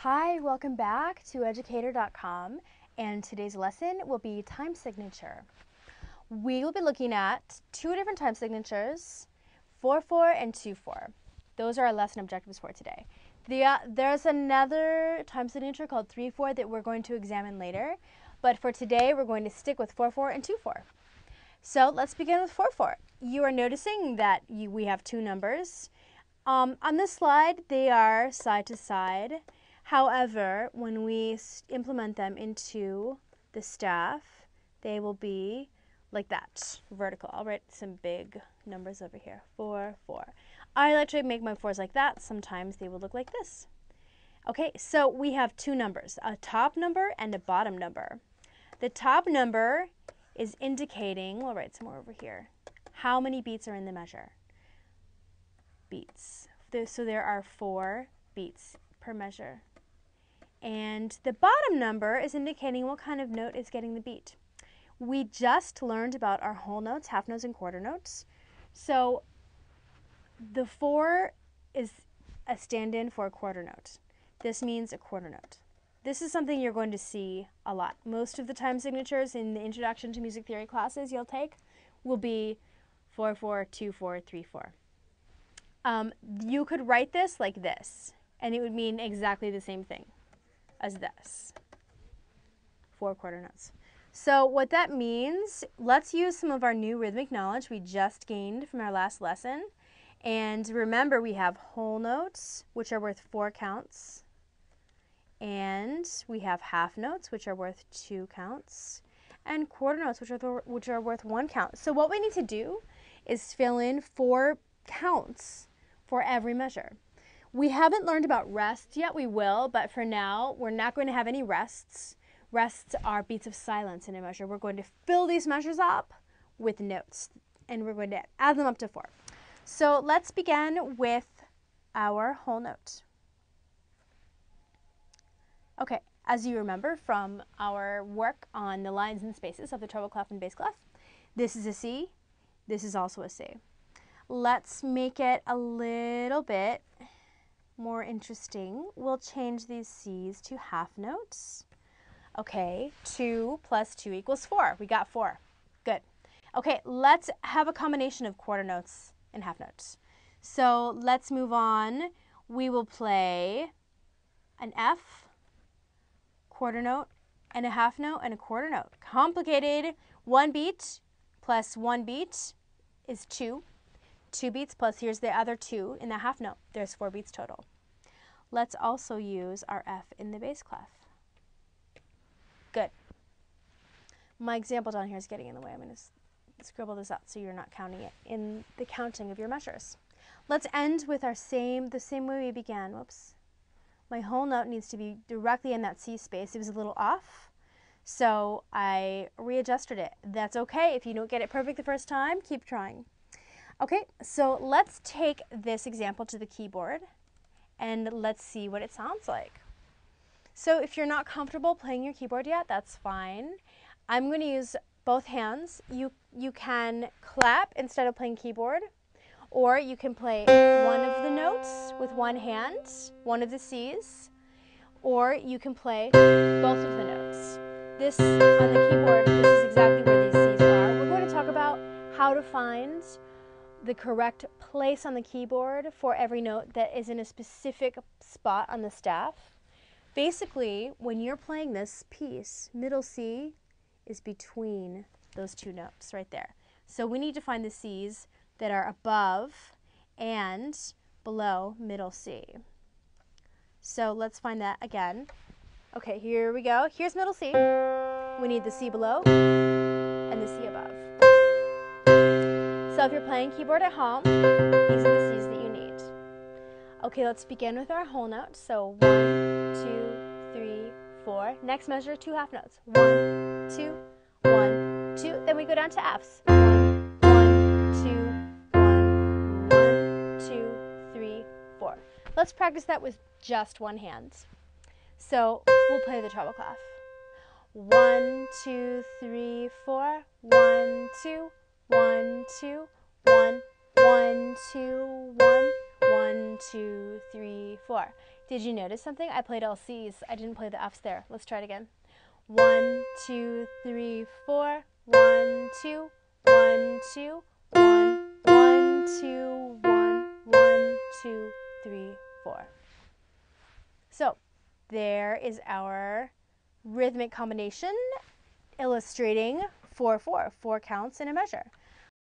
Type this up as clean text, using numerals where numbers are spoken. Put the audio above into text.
Hi, welcome back to Educator.com, and today's lesson will be time signature. We will be looking at two different time signatures, 4/4 and 2/4. Those are our lesson objectives for today. There's another time signature called 3/4 that we're going to examine later, but for today we're going to stick with 4/4 and 2/4. So let's begin with 4/4. You are noticing that we have two numbers. On this slide, they are side to side. However, when we implement them into the staff, they will be like that, vertical. I'll write some big numbers over here, 4, 4. I like to make my 4s like that. Sometimes they will look like this. Okay, so we have two numbers, a top number and a bottom number. The top number is indicating, we'll write somewhere over here, how many beats are in the measure. Beats. So there are 4 beats per measure. And the bottom number is indicating what kind of note is getting the beat. We just learned about our whole notes, half notes, and quarter notes. So the 4 is a stand-in for a quarter note. This means a quarter note. This is something you're going to see a lot. Most of the time signatures in the Introduction to Music Theory classes you'll take will be 4/4, 2/4, 3/4. You could write this like this, and it would mean exactly the same thing as this. 4 quarter notes. So what that means, let's use some of our new rhythmic knowledge we just gained from our last lesson. And remember, we have whole notes, which are worth 4 counts. And we have half notes, which are worth 2 counts. And quarter notes, which are worth 1 count. So what we need to do is fill in 4 counts for every measure. We haven't learned about rests yet. We will, but for now, we're not going to have any rests. Rests are beats of silence in a measure. We're going to fill these measures up with notes, and we're going to add them up to 4. So let's begin with our whole note. Okay, as you remember from our work on the lines and spaces of the treble clef and bass clef, this is a C, this is also a C. Let's make it a little bit more interesting. We'll change these C's to half notes. Okay, 2 plus 2 equals 4. We got 4. Good. Okay, let's have a combination of quarter notes and half notes. So let's move on. We will play an F, quarter note, and a half note, and a quarter note. Complicated. 1 beat plus 1 beat is 2. 2 beats plus here's the other 2 in the half note. There's 4 beats total. Let's also use our F in the bass clef. Good. My example down here is getting in the way. I'm going to scribble this out so you're not counting it in the counting of your measures. Let's end with the same way we began. Whoops. My whole note needs to be directly in that C space. It was a little off, so I readjusted it. That's okay. If you don't get it perfect the first time, keep trying. Okay, so let's take this example to the keyboard and let's see what it sounds like. So if you're not comfortable playing your keyboard yet, that's fine. I'm going to use both hands. You can clap instead of playing keyboard, or you can play one of the notes with one hand, one of the C's, or you can play both of the notes. This, on the keyboard, this is exactly where these C's are. We're going to talk about how to find the correct place on the keyboard for every note that is in a specific spot on the staff. Basically, when you're playing this piece, middle C is between those 2 notes right there. So we need to find the C's that are above and below middle C. So let's find that again. Okay, here we go. Here's middle C. We need the C below and the C above. So if you're playing keyboard at home, these are the C's that you need. Okay, let's begin with our whole note. So 1, 2, 3, 4. Next measure, 2 half notes. 1, 2, 1, 2. Then we go down to F's. 1, 2, 1, 2, 3, 4. Let's practice that with just one hand. So we'll play the treble clef. 1, 2, 3, 4. 1, 2. 1, 2, 1, 1, 2, 1, 1, 2, 3, 4. Did you notice something? I played all C's. I didn't play the F's there. Let's try it again. 1, 2, 3, 4. 1, 2, 1, 2, 1, 1, 2, 1, 1, 2, 3, 4. So there is our rhythmic combination illustrating 4/4, 4 counts in a measure.